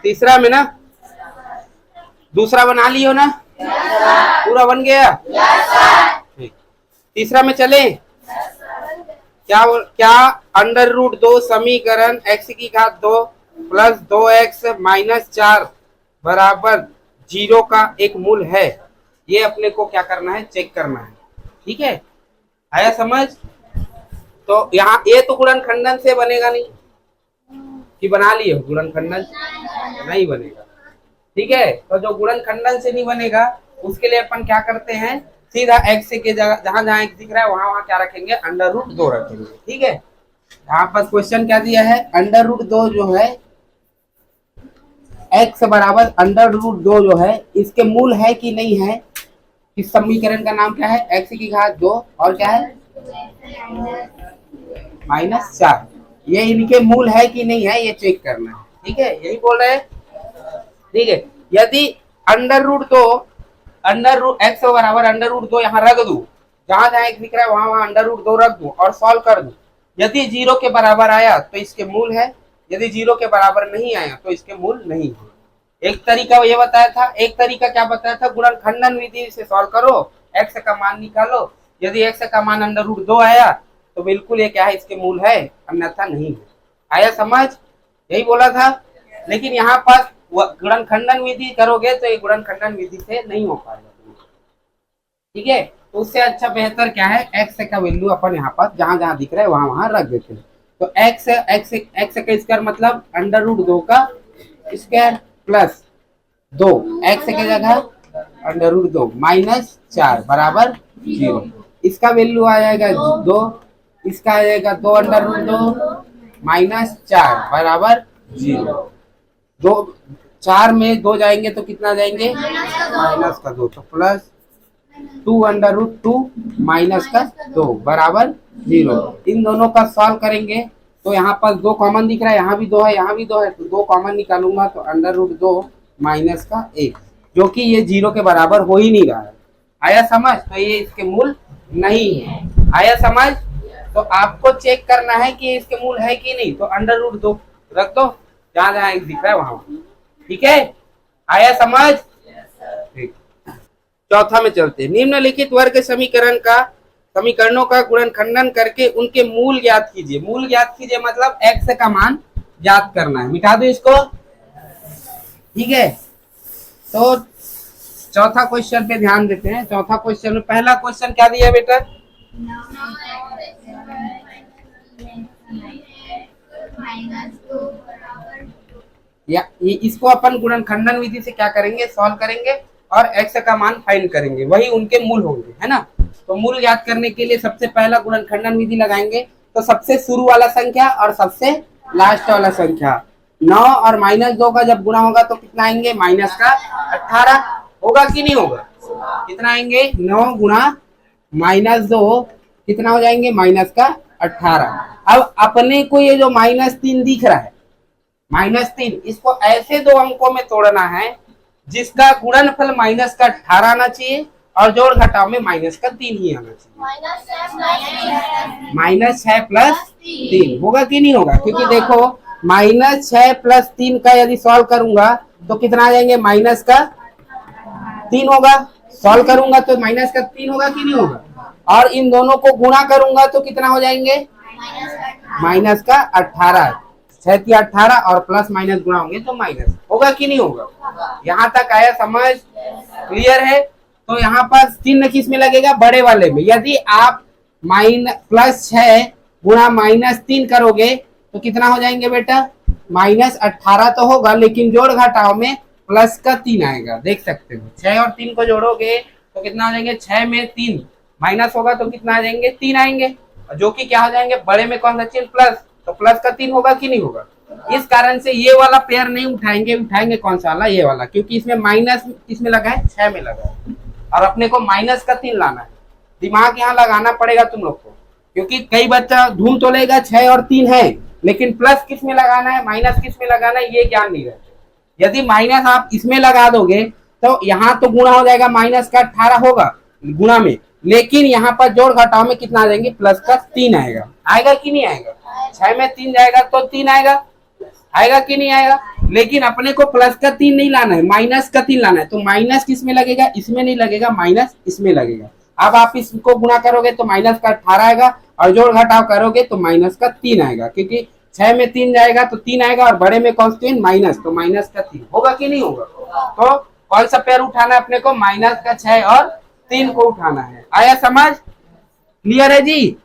तीसरा में ना, दूसरा बना लियो ना, पूरा बन गया। ठीक, तीसरा में चले। क्या अंडर रूट 2 समीकरण x की घात 2 प्लस 2x माइनस 4 बराबर 0 का एक मूल है? ये अपने को क्या करना है, चेक करना है। ठीक है, आया समझ? तो यहाँ ये तो गुणनखंडन से बनेगा नहीं कि बना लिए गुणनखंडन? नहीं बनेगा। ठीक है, तो जो गुणनखंडन से नहीं बनेगा उसके लिए अपन क्या करते हैं, सीधा x के जगह जहां जहां x दिख रहा है वहां वहां क्या रखेंगे, अंडर रूट 2 रखेंगे। ठीक है, यहाँ पर क्वेश्चन क्या दिया है, अंडर रूट 2 जो है x बराबर अंडर रूट 2 जो है इसके मूल है कि नहीं है। इस समीकरण का नाम क्या है, x की घात 2 और क्या है माइनस 4। ये इनके मूल है कि नहीं है, ये चेक करना है। ठीक है, यही बोल रहे हैं। ठीक है, यदि under root 2 under root x बराबर अंडर रूट 2 यहाँ रख दू, जहां जहां x दिख रहा है वहां वहां अंडर रूट 2 रख दू और सॉल्व कर दू। यदि 0 के बराबर आया तो इसके मूल है, यदि 0 के बराबर नहीं आया तो इसके मूल नहीं है। एक तरीका ये बताया था, एक तरीका क्या बताया था, गुणनखंडन विधि से सॉल्व करो, x का मान निकालो। यदि x का मान अंडर रूट 2 आया तो बिल्कुल ये क्या है, इसके मूल है, अन्यथा नहीं है। आया समझ? यही बोला था। लेकिन यहाँ पर गुणनखंडन विधि करोगे तो ये गुणनखंडन विधि से नहीं हो पाएगा। ठीक है, तो उससे अच्छा बेहतर क्या है, x का वैल्यू अपन यहाँ पर जहां जहां दिख रहा है वहां वहां रख देते हैं। तो x का स्क्वायर मतलब अंडर रूट 2 का स्क्वायर प्लस 2, x की जगह अंडर रूट 2 माइनस 4 बराबर 0। इसका वैल्यू आ जाएगा 2, इसका आ जाएगा 2 अंडर रूट 2 माइनस 4 बराबर 0। 2 4 में 2 जाएंगे तो कितना जाएंगे, माइनस का 2, तो प्लस 2 अंडर रूट 2 माइनस का 2 बराबर 0। इन दोनों का सॉल्व करेंगे तो यहाँ पर 2 कॉमन दिख रहा है, यहाँ भी 2 है, यहाँ भी 2 है, तो 2 कॉमन निकालूंगा तो अंडर रूट 2 माइनस का 1, जो कि ये 0 के बराबर हो ही नहीं रहा है। आया समझ? तो ये इसके मूल नहीं है। आया समझ? तो आपको चेक करना है कि इसके मूल है कि नहीं, तो अंडर रूट 2 रख दो जहां जहां एक दिख रहा है वहां। ठीक है, आया समझ? ठीक, चौथा में चलते। निम्नलिखित वर्ग समीकरणों का गुणनखंडन करके उनके मूल ज्ञात कीजिए। मूल ज्ञात कीजिए मतलब x का मान ज्ञात करना है। मिटा दो इसको। ठीक है, तो चौथा क्वेश्चन पे ध्यान देते हैं। चौथा क्वेश्चन में पहला क्वेश्चन क्या दिया बेटा, या इसको अपन गुणनखंडन विधि से क्या करेंगे, सॉल्व करेंगे और x का मान फाइंड करेंगे, वही उनके मूल होंगे, है ना। तो मूल ज्ञात करने के लिए सबसे पहला गुणनखंडन विधि लगाएंगे। तो सबसे शुरू वाला संख्या और सबसे लास्ट वाला संख्या 9 और माइनस 2 का जब गुणा होगा तो कितना आएंगे, माइनस का 18 होगा कि नहीं होगा। कितना आएंगे, 9 गुणा माइनस 2 कितना हो जाएंगे, माइनस का 18। अब अपने को ये जो -3 दिख रहा है, -3, इसको ऐसे 2 अंकों में तोड़ना है जिसका गुणनफल माइनस का 18 आना चाहिए और जोड़ घटाव में माइनस का 3 ही आना चाहिए। -6 प्लस 3 होगा कि नहीं होगा, क्योंकि देखो -6 प्लस 3 का यदि सॉल्व करूंगा तो कितना आ जाएंगे, माइनस का 3 होगा। सॉल्व करूंगा तो माइनस का 3 होगा कि नहीं होगा, और इन दोनों को गुणा करूंगा तो कितना हो जाएंगे, माइनस का 18। 6 की 18 और प्लस माइनस गुणा होंगे तो माइनस होगा कि नहीं होगा। यहाँ तक आया समझ? क्लियर है? तो यहाँ पर चिन्ह किस में लगेगा, बड़े वाले में। यदि आप +6 गुणा -3 करोगे तो कितना हो जाएंगे बेटा, -18 तो होगा, लेकिन जोड़ घटाव में प्लस का 3 आएगा। देख सकते हो 6 और 3 को जोड़ोगे तो कितना आ जाएंगे, 6 में 3 माइनस होगा तो कितना आ जाएंगे, 3 आएंगे, जो कि क्या हो जाएंगे, बड़े में कौन सा चिन्ह, प्लस, तो प्लस का 3 होगा कि नहीं होगा। इस कारण से ये वाला पेयर नहीं उठाएंगे, उठाएंगे कौन सा वाला, ये वाला, क्योंकि इसमें माइनस किसमें लगा है, 6 में लगा है, और अपने को माइनस का 3 लाना है। दिमाग यहाँ लगाना पड़ेगा तुम लोग को, क्योंकि कई बच्चा ढूंढ तो लेगा 6 और 3 है, लेकिन प्लस किस में लगाना है, माइनस किस में लगाना है, ये ज्ञान नहीं रहता। यदि माइनस आप इसमें लगा दोगे तो यहाँ तो गुणा हो जाएगा, माइनस का 18 होगा गुणा में, लेकिन यहाँ पर जोड़ घटाव में कितना आ जाएंगे, प्लस का 3 आएगा। आएगा कि नहीं आएगा, 6 में 3 जाएगा तो 3 आएगा, आएगा कि नहीं आएगा। लेकिन अपने को प्लस का 3 नहीं लाना है, माइनस का 3 लाना है। तो माइनस किस में लगेगा, इसमें नहीं लगेगा, माइनस इसमें लगेगा। अब आप इसको गुणा करोगे तो माइनस का 18 आएगा, और जोड़ घटाव करोगे तो माइनस का 3 आएगा, क्योंकि 6 में 3 जाएगा तो 3 आएगा, और बड़े में कांस्टेंट माइनस, तो माइनस का 3 होगा कि नहीं होगा। तो कौन सा पेयर उठाना है अपने को, माइनस का 6 और 3 को उठाना है। आया समझ, क्लियर है जी।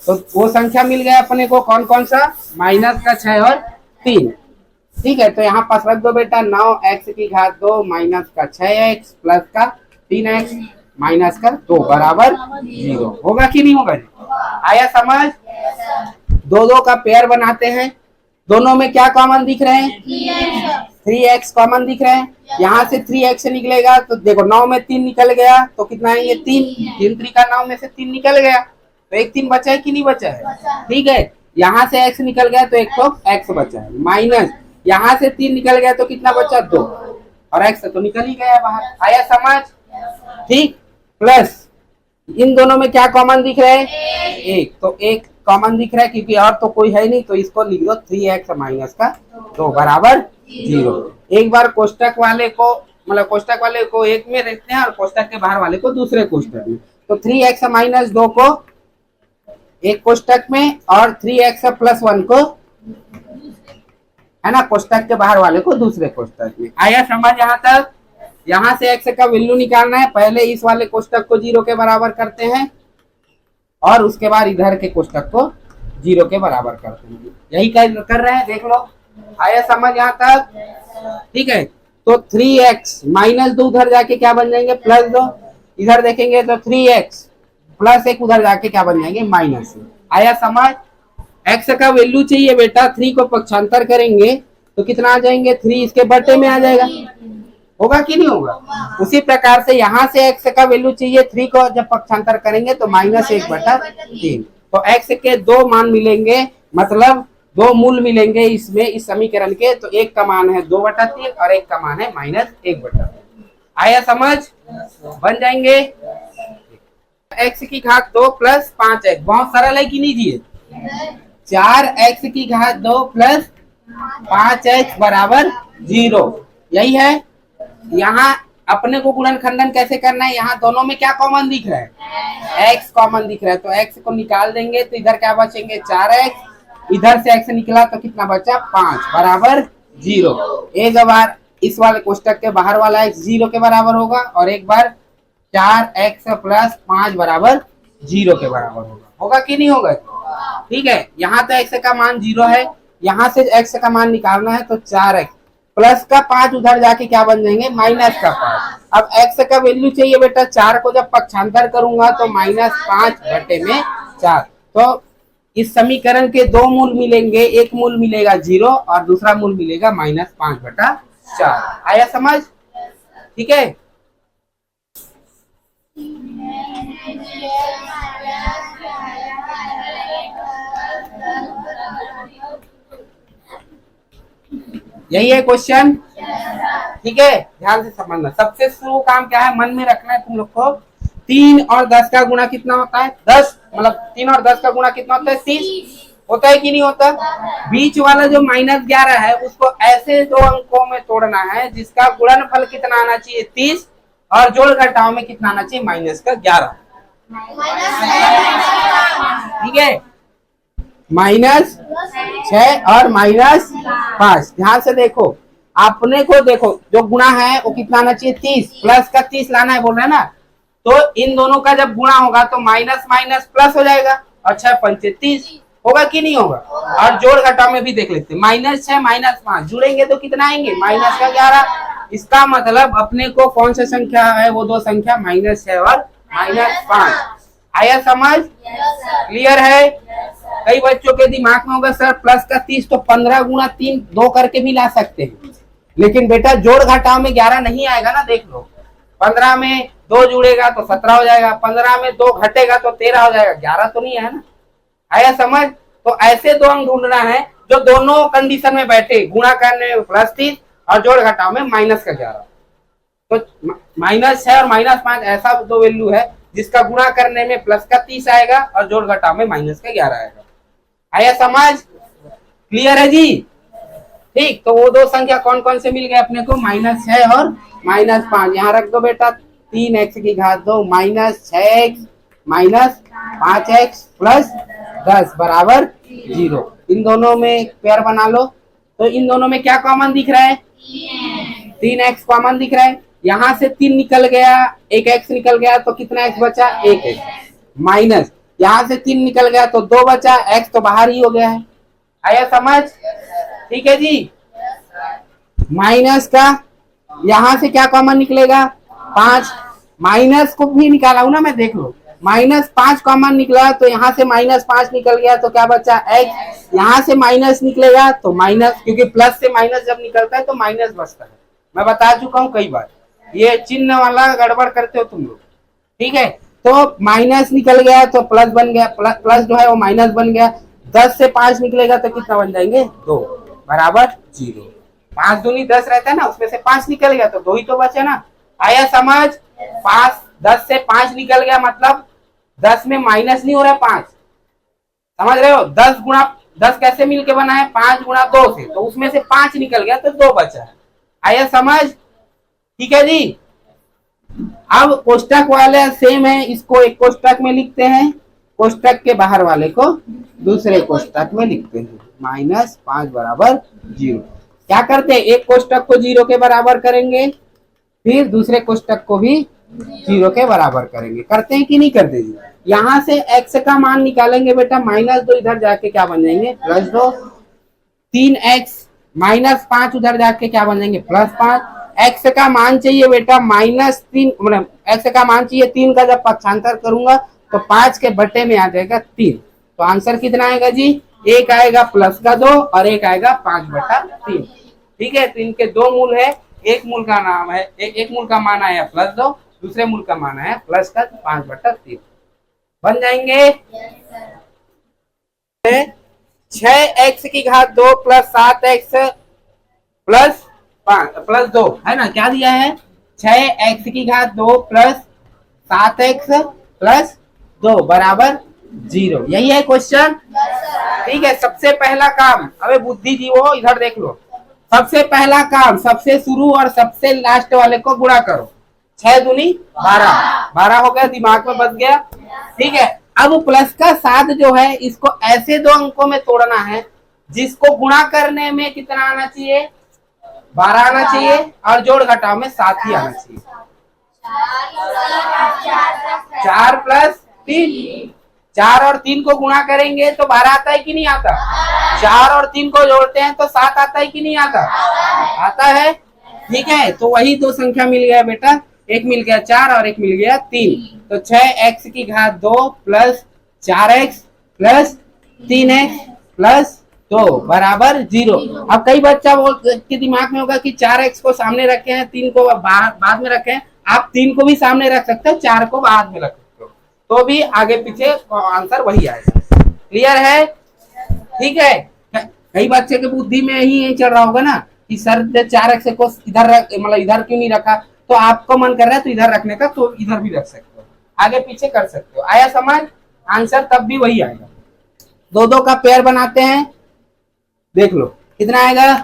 तो वो संख्या मिल गया अपने को, कौन कौन सा, माइनस का 6 और 3। ठीक है, तो यहाँ पास रख दो बेटा, 9x की घात 2 माइनस का 6x प्लस का 3x माइनस का 2 बराबर 0। होगा कि नहीं होगा जी। आया समझ। दो दो का पेयर बनाते हैं, दोनों में क्या कॉमन दिख रहे हैं, 3x कॉमन दिख रहे हैं। यहाँ से 3x निकलेगा तो देखो 9 में 3 निकल गया तो कितना आएंगे, 3 3 का 9 में से 3 निकल गया तो एक 3 बचा है कि नहीं बचा है। ठीक है, यहाँ से x निकल गया तो एक तो x बचा है, माइनस यहाँ से 3 निकल गया तो कितना बचा, 2, और x तो निकल ही गया बाहर। आया समझ। ठीक, प्लस इन दोनों में क्या कॉमन दिख रहा है, 1, तो 1 कॉमन दिख रहा है क्योंकि और तो कोई है नहीं, तो इसको लिख दो 3x माइनस का 2 बराबर 0। एक बार कोष्टक वाले को, मतलब कोष्टक वाले को एक में रखते हैं और कोष्टक के बाहर वाले को दूसरे कोष्टक में। तो 3x माइनस 2 को एक कोष्टक में और 3x प्लस 1 को, है ना, कोष्टक के बाहर वाले को दूसरे कोष्टक में। आया समझ यहाँ तक। यहाँ से x का वैल्यू निकालना है, पहले इस वाले कोष्टक को 0 के बराबर करते हैं और उसके बाद इधर के कोष्टक को 0 के बराबर करते हैं। यही कर रहे हैं, देख लो। आया समझ यहाँ तक। ठीक है, तो 3x माइनस 2 उधर जाके क्या बन जाएंगे, प्लस 2, इधर देखेंगे तो 3x प्लस 1 उधर जाके क्या बन जाएंगे, माइनस। आया समझ। x का वैल्यू चाहिए बेटा, 3 को पक्षांतर करेंगे तो कितना आ जाएंगे, 3 इसके बटे में आ जाएगा। होगा कि नहीं होगा। उसी प्रकार से यहाँ से x का वैल्यू चाहिए, 3 को जब पक्षांतर करेंगे तो -1/3। तो x के 2 मान मिलेंगे, मतलब 2 मूल मिलेंगे इसमें, इस समीकरण के। तो एक का मान है 2/3 और एक का मान है -1/3। आया समझ। बन जाएंगे x की घात 2 प्लस 5x, बहुत सरल है कि नहीं जी। 4x की घात 2 प्लस 5x बराबर 0, यही है। यहाँ अपने को गुणनखंडन कैसे करना है, यहाँ दोनों में क्या कॉमन दिख रहा है, x कॉमन दिख रहा है, तो x को निकाल देंगे तो इधर क्या बचेंगे, 4x, इधर से x निकला तो कितना बचा, 5 बराबर 0। एक बार इस वाले कोष्टक के बाहर वाला x 0 के बराबर होगा और एक बार 4x प्लस 5 बराबर 0 के बराबर होगा। होगा कि नहीं होगा। ठीक है, यहाँ तो x का मान 0 है, यहाँ से x का मान निकालना है तो 4x प्लस का 5 उधर जाके क्या बन जाएंगे, माइनस का 5। अब x का वैल्यू चाहिए बेटा, 4 को जब पक्षांतर करूंगा तो -5/4। तो इस समीकरण के 2 मूल मिलेंगे, एक मूल मिलेगा 0 और दूसरा मूल मिलेगा -5/4। आया समझ। ठीक है, यही है क्वेश्चन। ठीक है, ध्यान से समझना। सबसे शुरू काम क्या है, मन में रखना है तुम लोग को, 3 और 10 का गुणा कितना होता है, 10, मतलब 3 और 10 का गुणा कितना होता है, 30 होता है कि नहीं होता। बीच वाला जो -11 है उसको ऐसे 2 अंकों में तोड़ना है जिसका गुणनफल कितना आना चाहिए, 30, और जोड़ घटाव में कितना आना चाहिए, -11। ठीक है, -6 और -5। ध्यान से देखो, अपने को देखो जो गुणा है वो कितना आना चाहिए, 30, प्लस का 30 लाना है बोल रहे हैं ना। तो इन दोनों का जब गुणा होगा तो माइनस माइनस प्लस हो जाएगा और 6 पंचे 30। होगा कि नहीं होगा। और जोड़ घटाव में भी देख लेते हैं, -6 -5 जुड़ेंगे तो कितना आएंगे, -11। इसका मतलब अपने को कौन सा संख्या है, वो 2 संख्या -6 और -5। आया समझ। क्लियर है। कई बच्चों के दिमाग में होगा सर प्लस का 30 तो 15 गुणा 3 2 करके भी ला सकते हैं, लेकिन बेटा जोड़ घटाव में 11 नहीं आएगा ना। देख लो, 15 में 2 जुड़ेगा तो 17 हो जाएगा, 15 में 2 घटेगा तो 13 हो जाएगा, 11 तो नहीं है ना। आया समझ। तो ऐसे 2 अंक ढूंढना है जो दोनों कंडीशन में बैठे, गुणा करने में +30 और जोड़ घटाव में -11। तो -6 और -5 ऐसा 2 वैल्यू है जिसका गुणा करने में प्लस का 30 आएगा और जोड़ घटाव में -11 आएगा। आया समझ। क्लियर है जी। ठीक, तो वो दो संख्या कौन कौन से मिल गए अपने को, -6 और -5। यहाँ रख दो बेटा 3x की घात 2 -6x -5x प्लस 10 बराबर 0। इन दोनों में पेयर बना लो। तो इन दोनों में क्या कॉमन दिख रहा है, 3x कॉमन दिख रहा है। यहाँ से 3 निकल गया, एक x निकल गया, तो कितना x बचा, 1x माइनस यहाँ से 3 निकल गया तो 2 बचा, x तो बाहर ही हो गया है। आया समझ, ठीक है जी। माइनस का यहाँ से क्या कॉमन निकलेगा, 5। माइनस को भी निकाला हूं ना मैं, देख लो -5 कॉमन निकला, तो यहाँ से -5 निकल गया तो क्या बचा, x। यहाँ से माइनस निकलेगा तो माइनस, क्योंकि प्लस से माइनस जब निकलता है तो माइनस बचता है। मैं बता चुका हूँ कई बार, ये चिन्ह वाला गड़बड़ करते हो तुम लोग, ठीक है। तो माइनस निकल गया तो प्लस बन गया, प्लस जो है वो माइनस बन गया। 10 से 5 निकलेगा तो कितना बन जाएंगे, 2 बराबर 0। 5 दूनी 10 रहता है ना, उसमें से 5 निकल गया तो 2 ही तो बचे ना। आया समझ, 10 से 5 निकल गया मतलब 10 में माइनस नहीं हो रहा है 5, समझ रहे हो। 10 कैसे मिलके बना है, 5 गुणा 2 से, तो उसमें से 5 निकल गया तो 2 बचा है। आया समझ, ठीक है जी। अब कोष्टक वाले सेम है, इसको एक कोष्टक में लिखते हैं, कोष्टक के बाहर वाले को दूसरे कोष्टक में लिखते हैं। -5 बराबर 0। क्या करते हैं, एक कोष्टक को 0 के बराबर करेंगे, फिर दूसरे कोष्टक को भी 0 के बराबर करेंगे। करते हैं कि नहीं करते जी। यहाँ से x का मान निकालेंगे बेटा, -2 इधर जाके क्या बन जाएंगे, +2। 3x -5 उधर जाके क्या बन जाएंगे, +5। x का मान चाहिए बेटा -3, मतलब x का मान चाहिए 3 का, जब पक्षांतर करूंगा तो 5 के बटे में आ जाएगा 3। तो आंसर कितना आएगा जी, एक आएगा +2 और एक आएगा 5/3। ठीक है, तो इनके दो मूल है, एक मूल का नाम है, एक मूल का मान आया +2, दूसरे मूल का मान आया +5/3। बन जाएंगे 6x की घात 2 + 7x + 2 है ना, क्या दिया है, 6x की घात 2 + 7x + 2 बराबर 0। यही है क्वेश्चन, ठीक है। सबसे पहला काम, अबे बुद्धिजीवो इधर देख लो, सबसे पहला काम, सबसे शुरू और सबसे लास्ट वाले को गुणा करो। 6 दूनी 12, 12 हो गया, दिमाग में बच गया, ठीक है। अब प्लस का 7 जो है, इसको ऐसे दो अंकों में तोड़ना है जिसको गुणा करने में कितना आना चाहिए, 12 आना चाहिए, और जोड़ घटाव में 7 ही आना चाहिए। 4 + 3, 4 और 3 को गुणा करेंगे तो 12 आता है कि नहीं आता, 4 और 3 को जोड़ते हैं तो 7 आता है कि नहीं आता, आता है, ठीक है। तो वही दो संख्या मिल गया बेटा, एक मिल गया 4 और एक मिल गया 3। तो 6x की घात 2 + 4x + 3x + 2 बराबर 0। अब कई बच्चा के दिमाग में होगा कि 4x को सामने रखे हैं, 3 को बाद में रखे हैं। आप 3 को भी सामने रख सकते हो, 4 को बाद में रख सकते हो, तो भी आगे पीछे आंसर वही आएगा। क्लियर है, ठीक है। कई बच्चे के बुद्धि में यही चल रहा होगा ना कि सर 4x को इधर रख, मतलब इधर क्यों नहीं रखा, तो आपको मन कर रहा है तो इधर रखने का, तो इधर भी रख सकते हो, आगे पीछे कर सकते हो। आया समझ, आंसर तब भी वही आएगा। 2 का पेयर बनाते हैं, देख लो कितना आएगा,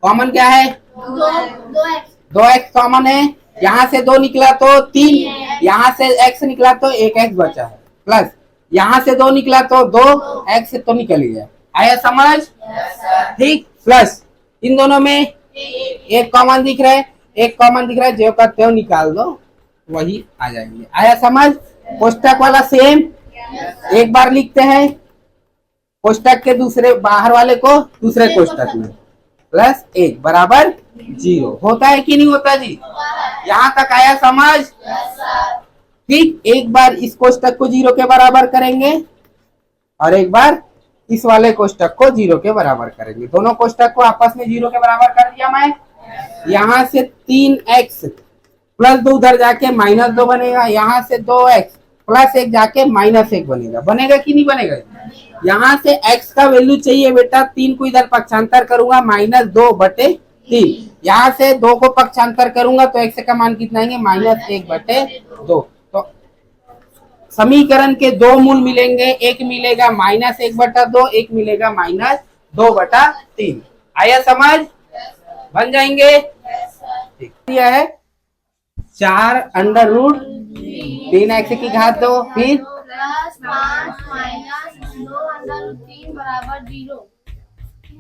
कॉमन क्या है, 2x कॉमन है, यहाँ से 2 निकला तो 3, यहाँ से x निकला तो 1x बचा है, प्लस यहाँ से 2 निकला तो 2x तो निकल गया। आया समझ, ठीक, प्लस इन दोनों में एक कॉमन दिख रहा है, एक कॉमन दिख रहा है, जो का त्यों निकाल दो, वही आ जाएंगे। आया समझ, कोष्टक वाला सेम, एक बार लिखते हैं, कोष्टक के दूसरे बाहर वाले को दूसरे कोष्टक में, +1 बराबर 0। होता है कि नहीं होता जी, यहाँ तक आया समझ, ठीक। एक बार इस कोष्टक को 0 के बराबर करेंगे और एक बार इस वाले कोष्टक को 0 के बराबर करेंगे। दोनों कोष्टक को आपस में 0 के बराबर कर दिया मैं। यहाँ से 3x + 2 उधर जाके -2 बनेगा, यहाँ से 2x + 1 जाके -1 बनेगा, बनेगा कि नहीं बनेगा। यहाँ से x का वैल्यू चाहिए बेटा, 3 को इधर पक्षांतर करूंगा -2/3, यहाँ से 2 को पक्षांतर करूंगा तो x का मान कितना आएंगे, -1/2। तो समीकरण के दो मूल मिलेंगे, एक मिलेगा -1/2, एक मिलेगा -2/3। आया समझ, बन जाएंगे। ठीक दिया है 4 अंडर रूट 3x की घात 2, फिर प्लस 5 माइनस 2 अंडर रूट 3 बराबर 0।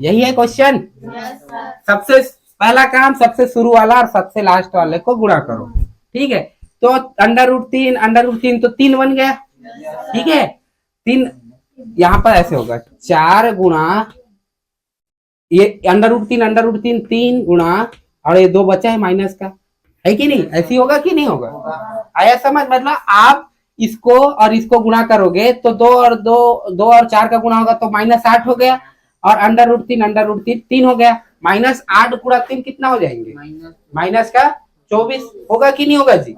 यही है क्वेश्चन। Yes sir. सबसे पहला काम सबसे शुरू वाला और सबसे लास्ट वाले को गुणा करो। ठीक है, तो अंडर रूट 3 तो 3 बन गया। ठीक है, 3 यहाँ पर ऐसे होगा 4 गुणा ये अंडर रूट 3 3 गुणा और ये 2 बचा है माइनस का, है कि नहीं? ऐसी होगा कि नहीं होगा? आया समझ? मतलब आप इसको और इसको गुणा करोगे तो 2 और 4 का गुणा होगा तो -8 हो गया, और अंडर रूट 3 हो गया। -8 गुणा 3 कितना हो जाएंगे? माइनस का 24 होगा कि नहीं होगा जी?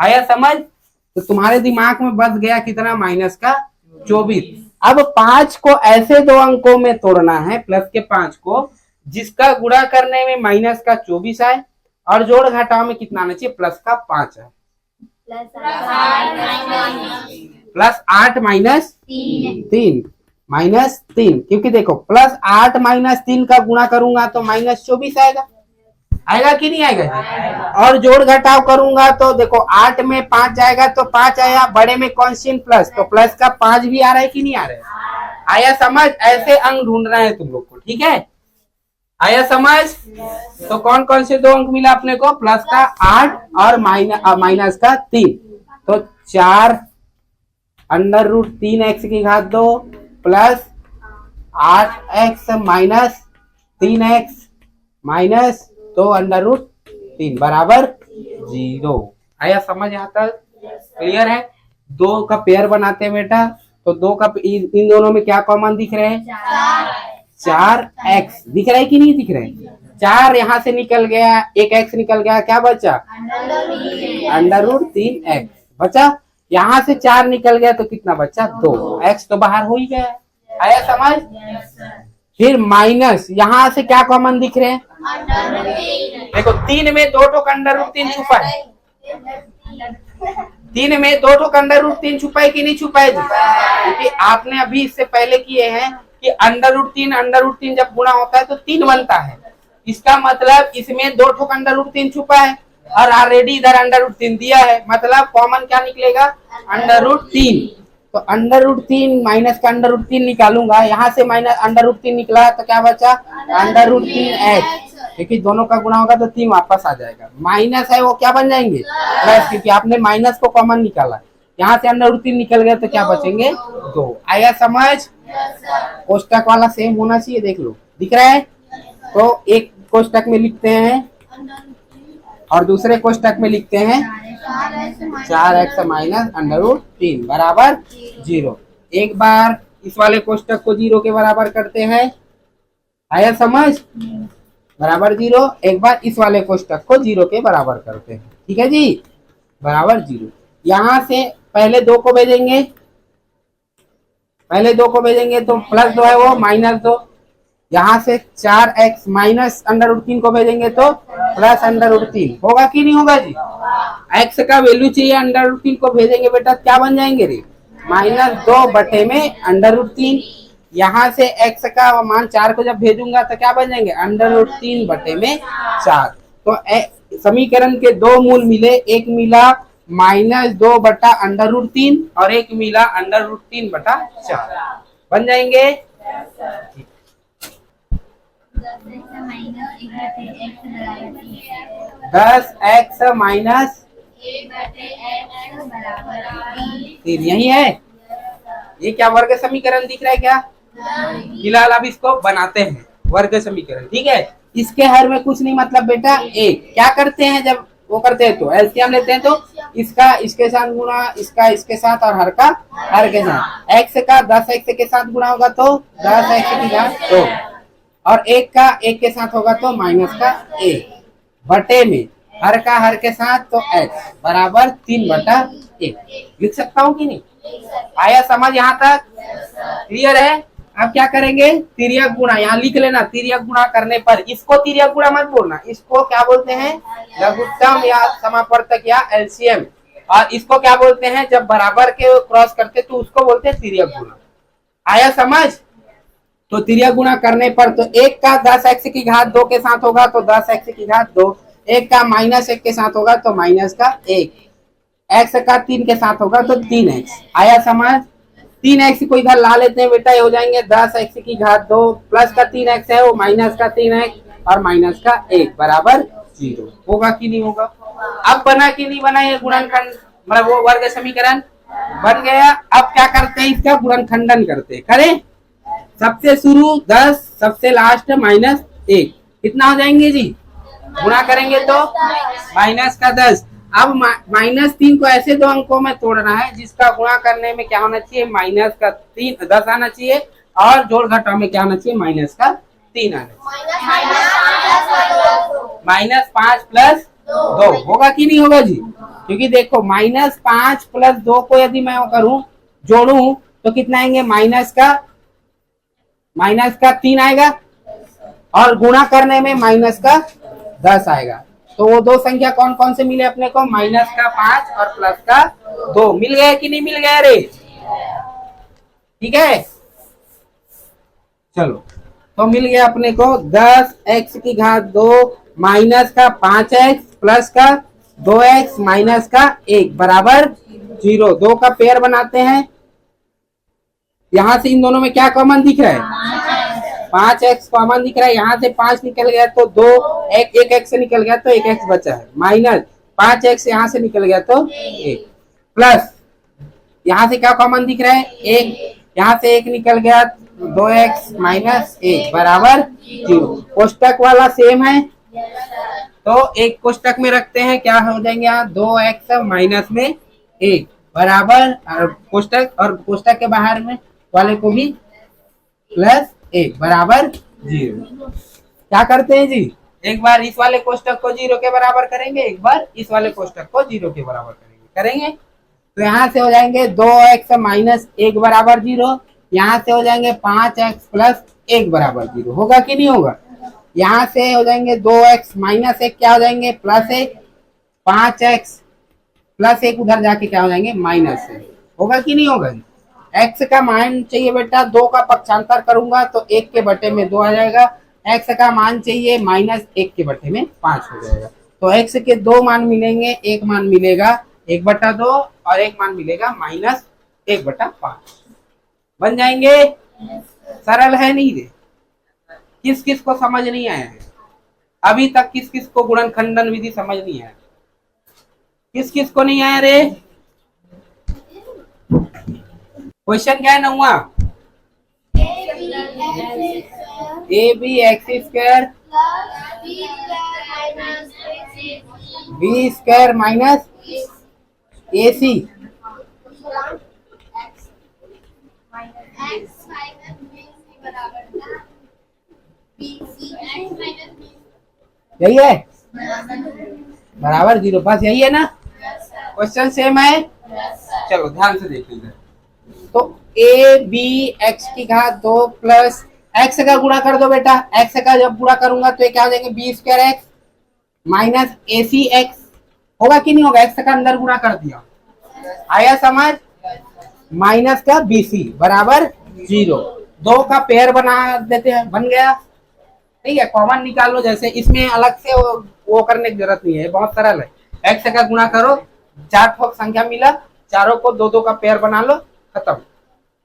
आया समझ? तो तुम्हारे दिमाग में बच गया कितना? माइनस का 24। अब 5 को ऐसे दो अंकों में तोड़ना है, प्लस के 5 को, जिसका गुणा करने में माइनस का 24 आए और जोड़ घटाव में कितना आना चाहिए? प्लस का 5 है। प्लस 8 माइनस 3 -3, क्योंकि देखो प्लस 8 -3 का गुणा करूंगा तो -24 आएगा। आएगा कि नहीं आएगा? और जोड़ घटाव करूंगा तो देखो 8 में 5 जाएगा तो 5 आया, बड़े में कॉन्स्टेंट प्लस, तो प्लस का 5 भी आ रहा है कि नहीं आ रहा है? आया समझ? ऐसे अंक ढूंढना है तुम लोग को। ठीक है, आया समझ? तो कौन कौन से 2 अंक मिला अपने को? प्लस का 8 और माइनस का 3। तो 4 अंडर रूट 3x की घात 2 plus 8x minus 3x minus 2 under root 3 बराबर 0। आया समझ? यहाँ तक क्लियर है? 2 का पेयर बनाते हैं बेटा, तो 2 का इन दोनों में क्या कॉमन दिख रहे हैं? 4x दिख रहा है कि नहीं दिख रहा है? 4 यहाँ से निकल गया, एक x निकल गया, क्या बचा? अंडर रूट 3x बचा। यहाँ से 4 निकल गया तो कितना बचा? 2, x तो बाहर हो ही गया। आया समझ? फिर माइनस यहाँ से क्या कॉमन दिख रहे हैं? देखो 3 में 2 ठोक अंडर रूट 3 छुपा है। 3 में 2 ठोक अंडर रूट 3 छुपा है कि नहीं छुपा है जी? क्योंकि आपने अभी इससे पहले किए हैं कि अंडर रूट 3 जब गुणा होता है तो 3 बनता है। इसका मतलब इसमें 2 ठोक अंडर रूट 3 छुपा है और ऑलरेडी इधर अंडर रूट 3 दिया है, मतलब कॉमन क्या निकलेगा? Under root 3। तो अंडर रूट 3 माइनस का अंडर रूट 3 निकालूंगा, यहाँ से माइनस अंडर रूट 3 निकला तो क्या बचा? Under root 3x। क्योंकि दोनों का गुणा होगा तो 3 वापस आ जाएगा। माइनस है वो क्या बन जाएंगे? प्लस, क्योंकि आपने माइनस को कॉमन निकाला। यहाँ से अंडर रूट 3 निकल गया तो क्या बचेंगे? 2। आया समझ? कोष्टक वाला सेम होना चाहिए, देख लो दिख रहा है। तो एक कोष्टक में लिखते हैं और दूसरे कोष्टक में लिखते हैं 4x माइनस अंडर रूट 3 बराबर 0। एक बार इस वाले कोष्टक को 0 के बराबर करते हैं। आया समझ? बराबर 0। एक बार इस वाले कोष्टक को 0 के बराबर करते हैं। ठीक है जी, बराबर 0। यहाँ से पहले 2 को भेजेंगे, तो प्लस 2 है वो माइनस 2। यहाँ से 4x माइनस अंडर रूट 3 को भेजेंगे तो प्लस अंडर रूट 3 होगा कि नहीं होगा जी? x का वैल्यू चाहिए, अंडर रूट 3 को भेजेंगे बेटा, क्या बन जाएंगे रे? -2 बटे में अंडर रूट 3। यहाँ से x का मान 4 को जब भेजूंगा तो क्या बन जाएंगे? अंडर रूट 3 बटे में 4। तो समीकरण के 2 मूल मिले, एक मिला -2 बटा अंडर रूट 3 और एक मिला अंडर रूट 3 बटा 4। बन जाएंगे? 10x माइनस 3 यही है। ये क्या वर्ग समीकरण दिख रहा है क्या? फिलहाल अब इसको बनाते हैं वर्ग समीकरण। ठीक है, इसके हर में कुछ नहीं, मतलब बेटा एक क्या करते हैं जब वो करते हैं तो एलसीएम लेते हैं, तो इसका इसके साथ गुणा, इसका इसके साथ और हर का हर के साथ। x का 10x के साथ गुणा होगा तो 10x की घात 2 और 1 का 1 के साथ होगा तो माइनस का 1 बटे में हर का हर के साथ तो x बराबर 3 बटा 1 लिख सकता हूँ कि नहीं? आया समझ? यहाँ तक क्लियर है? अब क्या करेंगे? तिर्यक गुणा यहाँ लिख लेना। तिर्यक गुणा करने पर, इसको तिर्यक गुणा मत बोलना, इसको क्या बोलते हैं? लघुत्तम या समापवर्तक या एलसीएम। और इसको क्या बोलते हैं? जब बराबर के क्रॉस करते तो उसको बोलते हैं तिर्यक गुणा। आया समझ? तो तिर्यक गुणा करने पर तो एक का 10x की घात 2 के साथ होगा तो 10x की घात 2, एक का -1 के साथ होगा तो -1, x का 3 के साथ होगा तो 3x। आया समझ? 3x को इधर ला लेते हैं बेटा, ये हो जाएंगे 10x की घात 2 प्लस का 3x है वो माइनस का 3x और माइनस का 1 बराबर 0। होगा कि नहीं होगा? अब बना कि नहीं बना ये गुणनखंड, मतलब वो वर्ग समीकरण बन गया। अब क्या करते हैं, इसका गुणनखंडन करते हैं। करें? सबसे शुरू 10, सबसे लास्ट -1, कितना हो जाएंगे जी? गुणा करेंगे तो माइनस का 10। अब -3 को ऐसे दो अंकों में तोड़ना है जिसका गुणा करने में क्या होना चाहिए, -10 आना चाहिए, और जोड़ घटाव में क्या होना चाहिए, -3 आना चाहिए। -5 + 2 होगा कि नहीं होगा जी? क्योंकि देखो -5 + 2 को यदि मैं करूं जोड़ू तो कितना आएंगे, -3 आएगा, और गुणा करने में -10 आएगा। तो वो दो संख्या कौन कौन से मिले अपने को, -5 और +2 मिल गए कि नहीं मिल गए रे? ठीक है, चलो तो मिल गया अपने को 10x की घात 2 -5x प्लस का 2x माइनस का 1 बराबर 0। 2 का पेयर बनाते हैं, यहां से इन दोनों में क्या कॉमन दिख रहा है, 5x कॉमन दिख रहा है। यहाँ से 5 निकल गया तो 2, 1x से निकल गया तो 1x बचा है, माइनस 5x यहाँ से निकल गया तो 1, प्लस यहाँ से क्या कॉमन दिख रहा है, 1, यहाँ से 1 निकल गया 2x माइनस 1 बराबर 0। कोष्टक वाला सेम है तो एक कोष्टक में रखते हैं, क्या हो जाएंगे यहाँ 2x माइनस में 1 बराबर कोष्टक, और कोष्टक के बाहर में वाले को भी +1 बराबर 0। क्या करते हैं जी, एक बार इस वाले कोष्टक को 0 के बराबर करेंगे, एक बार इस वाले कोष्टक को 0 के बराबर करेंगे। तो यहाँ से हो जाएंगे 2x माइनस 1 बराबर 0, यहाँ से हो जाएंगे 5x प्लस 1 बराबर 0। होगा कि नहीं होगा? यहाँ से हो जाएंगे 2x माइनस 1 क्या हो जाएंगे, +1, 5x प्लस 1 उधर जाके क्या हो जाएंगे, -1। होगा कि नहीं होगा? x का मान चाहिए बेटा, 2 का पक्षांतर करूंगा तो 1 के बटे में 2 आ जाएगा। x का मान चाहिए -1 के बटे में 5 हो जाएगा। तो x के 2 मान मिलेंगे, एक मान मिलेगा 1/2 और एक मान मिलेगा -1/5। बन जाएंगे? सरल है नहीं रे? किस किस को समझ नहीं आया है अभी तक? किस किस को गुणनखंडन विधि समझ नहीं आया? किस किस को नहीं आया रे? क्वेश्चन क्या है 9वां, AB(x² B² माइनस AC यही है बराबर 0, बस यही है ना? क्वेश्चन सेम है? चलो ध्यान से देख लीजिए। तो AB(x की घात 2 प्लस x का गुणा कर दो बेटा, x का जब गुणा करूंगा तो ये क्या हो जाएंगे, B²x माइनस AC(x होगा कि नहीं होगा? x का अंदर गुणा कर दिया, आया समझ? माइनस का BC बराबर 0। 2 का पेयर बना देते हैं, बन गया। ठीक है, कॉमन निकाल लो, जैसे इसमें अलग से वो करने की जरूरत नहीं है, बहुत सरल है। x का गुणा करो, 4 ठोक संख्या मिला, चारों को 2-2 का पेयर बना लो, खत्म।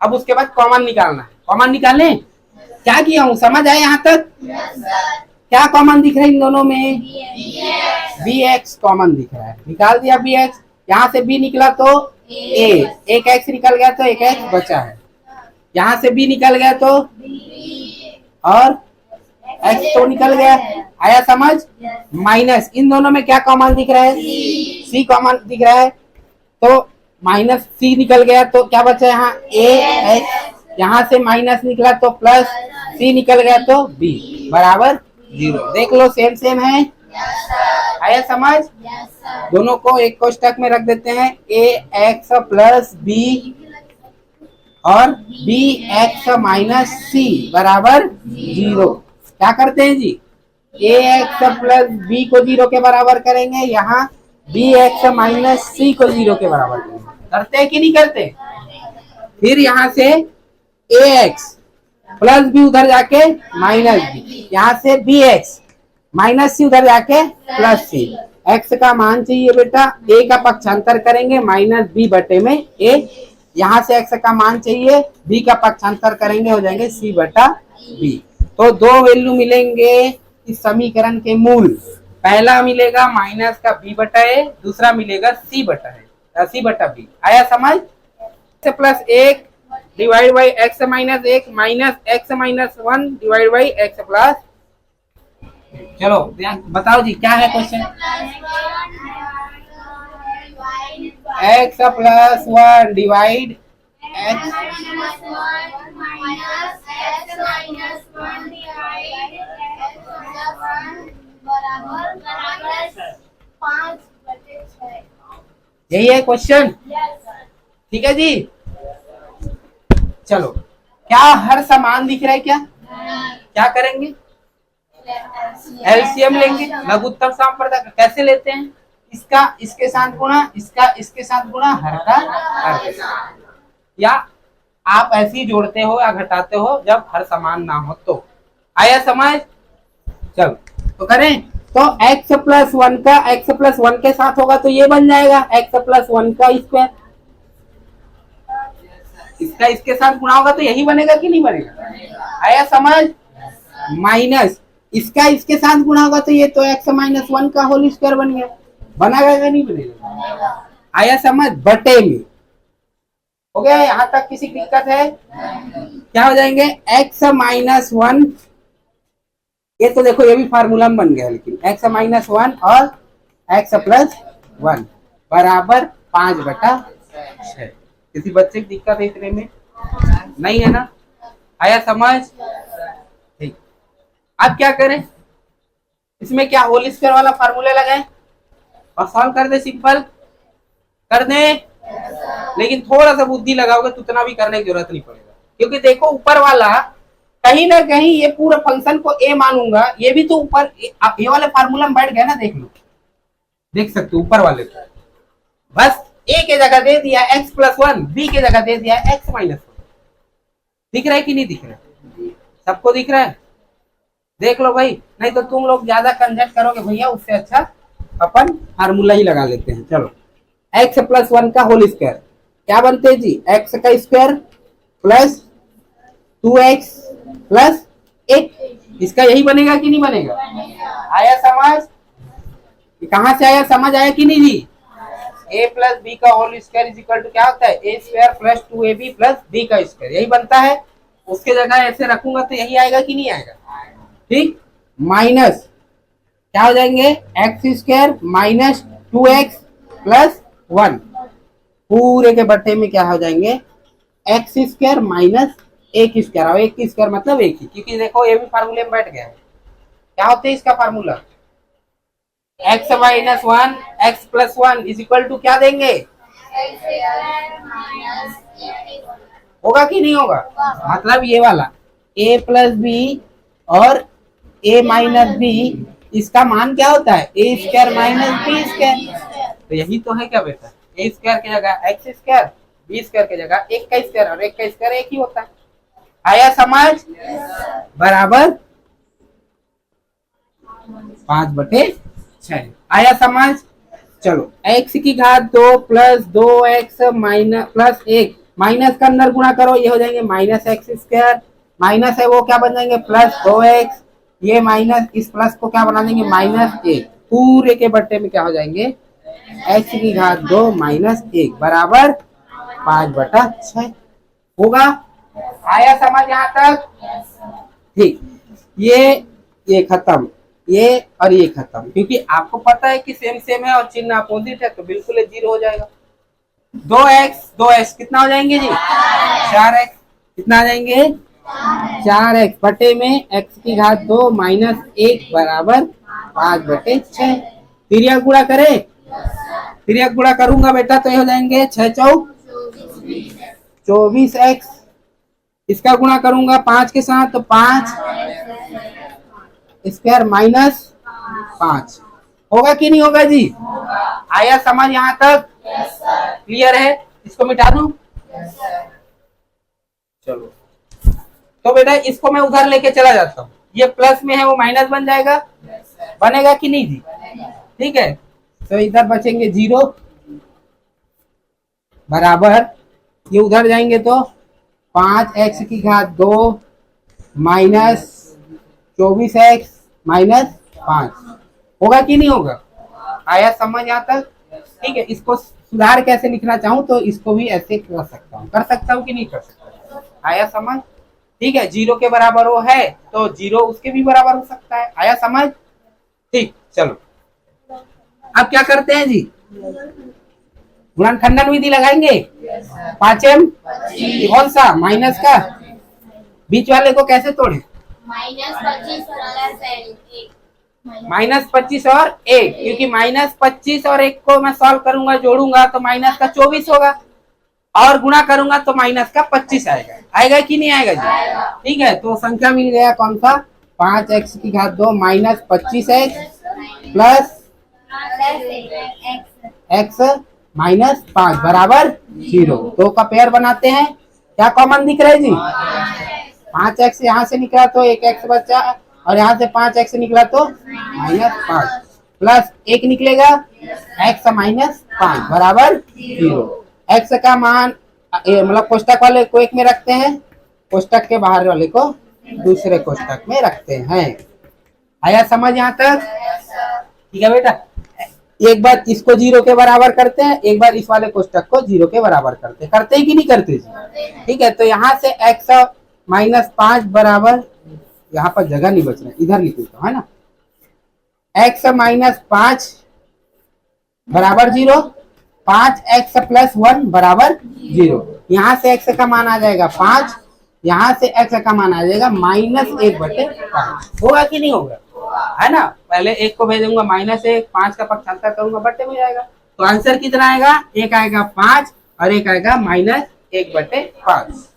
अब उसके बाद कॉमन निकालना है। कॉमन निकालें? क्या किया हूँ, समझ आए यहाँ तक? क्या कॉमन दिख रहा है इन दोनों में? bx कॉमन दिख रहा है, निकाल दिया bx। यहाँ से b निकला तो a, एक x निकल गया तो एक x बचा है। यहाँ से b निकल गया तो और x तो निकल गया, आया समझ? माइनस इन दोनों में क्या कॉमन दिख रहा है, c कॉमन दिख रहा है, तो माइनस c निकल गया तो क्या बचा यहाँ a x, यहाँ से माइनस निकला तो प्लस c निकल गया तो b बराबर 0। देख लो सेम सेम है, आया समझ? दोनों को एक कोष्टक में रख देते हैं, ax प्लस b और bx माइनस c बराबर 0। क्या करते हैं जी, ax प्लस b को 0 के बराबर करेंगे, यहाँ bx माइनस c को 0 के बराबर करेंगे। करते हैं कि नहीं करते? फिर यहाँ से ax प्लस बी उधर जाके माइनस बी, यहाँ से बी एक्स माइनस सी उधर जाके प्लस सी। एक्स का मान चाहिए बेटा, ए का पक्षांतर करेंगे माइनस बी बटे में ए, यहाँ से एक्स का मान चाहिए, बी का पक्षांतर करेंगे हो जाएंगे सी बटा बी। तो दो वैल्यू मिलेंगे इस समीकरण के मूल, पहला मिलेगा माइनस का बी बटा ए, दूसरा मिलेगा सी बटा है सी बटा बी। आया समझ? एक्स प्लस एक डिवाइड बाई एक्स माइनस एक minus x minus one divide by x plus. चलो बताओ जी क्या है question? X plus one divide x यही है क्वेश्चन, ठीक है जी। चलो क्या हर समान दिख रहा है क्या? क्या करेंगे? एलसीएम लेंगे, लघुत्तम सामप्रदाय। कैसे लेते हैं? इसका इसके साथ गुणा, इसका इसके साथ गुणा, हर का हर के साथ। या आप ऐसे ही जोड़ते हो या घटाते हो जब हर समान ना हो तो। आया समझ? चलो तो करें। तो x प्लस वन का x प्लस वन के साथ होगा तो ये बन जाएगा x प्लस वन का स्क्वायर, इसका इसके साथ गुणा होगा तो यही बनेगा कि नहीं बनेगा? आया समझ? माइनस इसका इसके साथ गुणा होगा तो ये तो x माइनस वन का होल स्क्वायर बन गया, बनेगा या नहीं बनेगा? आया समझ? बटे में हो गया। यहाँ तक किसी दिक्कत है? क्या हो जाएंगे? x माइनस वन, ये तो देखो ये भी फार्मूला में बन गया, लेकिन x माइनस वन और x प्लस वन बराबर 5/6। किसी बच्चे की दिक्कत है इतने में? नहीं है ना? आया समझ? ठीक। अब क्या करें? इसमें क्या होल स्क्वायर वाला फार्मूला लगाएं और सॉल्व कर दे, सिंपल कर दे। लेकिन थोड़ा सा बुद्धि लगाओगे तो उतना भी करने की जरूरत नहीं पड़ेगा, क्योंकि देखो ऊपर वाला कहीं ना कहीं ये पूरा फंक्शन को ए मानूंगा, ये भी तो ऊपर ये वाले फार्मूला में बैठ गया ना, देख लो, देख सकते हो ऊपर वाले को बस ए के जगह दे दिया x प्लस वन, बी के जगह दे दिया x माइनस वन। दिख रहा है कि नहीं दिख रहा है? सबको दिख रहा है? देख लो भाई, नहीं तो तुम लोग ज्यादा कंजट करोगे भैया, उससे अच्छा अपन फार्मूला ही लगा लेते हैं। चलो x प्लस वन का होल स्क्वायर क्या बनते हैं जी? x का स्क्वायर प्लस 2x प्लस 1, इसका यही बनेगा कि नहीं बनेगा? आया समझ? कहां से आया? समझ आया कि नहीं जी? a प्लस बी का whole square is equal to क्या होता है? a square plus 2ab plus b का स्क्वायर, यही बनता है। उसके जगह ऐसे रखूंगा तो यही आएगा कि नहीं आएगा? ठीक। माइनस क्या हो जाएंगे? x square minus 2x plus 1 पूरे के बट्टे में क्या हो जाएंगे? x स्क्वायर माइनस एक स्क्वायर, और एक स्क्वायर मतलब एक ही, क्योंकि देखो ये भी फार्मूले में बैठ गया है। क्या होता है इसका formula? x minus one x plus one is equal to क्या देंगे? होगा कि नहीं होगा? मतलब ये वाला a प्लस बी और a माइनस बी, इसका मान क्या होता है? a square minus B square. तो यही तो है क्या बेटा? a स्क्वायर की जगह x स्क्वायर, b स्क्वायर की जगह एक का स्क्वायर, और एक का स्क्वायर एक ही होता है। आया समझ? बराबर 5/6। आया समझ? चलो x की घात 2 plus 2x minus plus 1, minus का अंदर गुणा करो, ये हो जाएंगे माइनस एक्स स्क्वायर, माइनस है वो क्या बन जाएंगे? प्लस 2x, ये माइनस इस प्लस को क्या बना देंगे? -1, पूरे के बट्टे में क्या हो जाएंगे? x की घात 2 माइनस 1 बराबर 5/6 होगा। आया समझ यहाँ तक? ठीक। ये खत्म, ये और ये खत्म, क्योंकि आपको पता है कि सेम सेम है और चिन्ह अपोजिट है, तो बिल्कुल 0 हो जाएगा। 2x कितना हो जाएंगे जी? 4x कितना आ जाएंगे? 4x बटे में x की घात 2 माइनस 1 बराबर 5/6। फिर यह गुणा करें, फिर यह गुणा करूंगा बेटा तो ये हो जाएंगे 6 चौक 24x, इसका गुणा करूंगा 5 के साथ तो 5 स्क्वायर माइनस 5 होगा कि नहीं होगा जी? आया समझ यहाँ तक? क्लियर है? इसको मिटा दूं? चलो तो बेटा इसको मैं उधर लेके चला जाता हूँ, ये प्लस में है वो माइनस बन जाएगा, बनेगा कि नहीं जी? ठीक है, तो इधर बचेंगे 0 बराबर, ये उधर जाएंगे तो 5x की घात 2 माइनस 24x माइनस 5 होगा कि नहीं होगा? आया समझ यहाँ तक? ठीक है, इसको सुधार कैसे लिखना चाहूँ तो इसको भी ऐसे कर सकता हूँ कि नहीं कर सकता? आया समझ? ठीक है, 0 के बराबर वो है तो 0 उसके भी बराबर हो सकता है। आया समझ? ठीक, चलो अब क्या करते हैं जी, गुणनखंडन विधि लगाएंगे। 5m कौन सा माइनस का, बीच वाले को कैसे तोड़े? -25 और 1, क्योंकि -25 और 1 को मैं सॉल्व करूंगा, जोड़ूंगा तो माइनस का 24 होगा, और गुणा करूंगा तो माइनस का 25 आएगा। आएगा कि नहीं आएगा जी? ठीक है, तो संख्या मिल गया कौन सा, 5x की घात 2 minus 25x plus x minus 5 बराबर 0। 2 का पेयर बनाते हैं, क्या कॉमन दिख रहा है जी? 5x यहाँ से निकला तो 1x बचा, और यहाँ से 5x निकला तो -5 प्लस 1 निकलेगा x माइनस 5 बराबर 0। x का मान मतलब कोष्टक वाले को एक में रखते हैं, कोष्टक के बाहर वाले को दूसरे कोष्टक में रखते हैं। आया समझ यहाँ तक? ठीक है बेटा, एक बार इसको 0 के बराबर करते हैं, एक बार इस वाले कोष्टक को 0 के बराबर करते हैं, करते हैं कि नहीं करते जी? ठीक है, तो यहाँ से x माइनस 5 बराबर, यहाँ पर जगह नहीं बच रहा, इधर लिख देता हूं, है ना, x माइनस 5 बराबर 0, 5x प्लस 1 बराबर 0। यहाँ से x का मान आ जाएगा 5, यहाँ से x का मान आ जाएगा -1/5। होगा कि नहीं होगा? है ना, पहले 1 को भेजूंगा -1, 5 का पक्षांतर करूंगा, बट्टे में जाएगा, तो आंसर कितना आएगा? एक आएगा 5 और एक आएगा -1/5।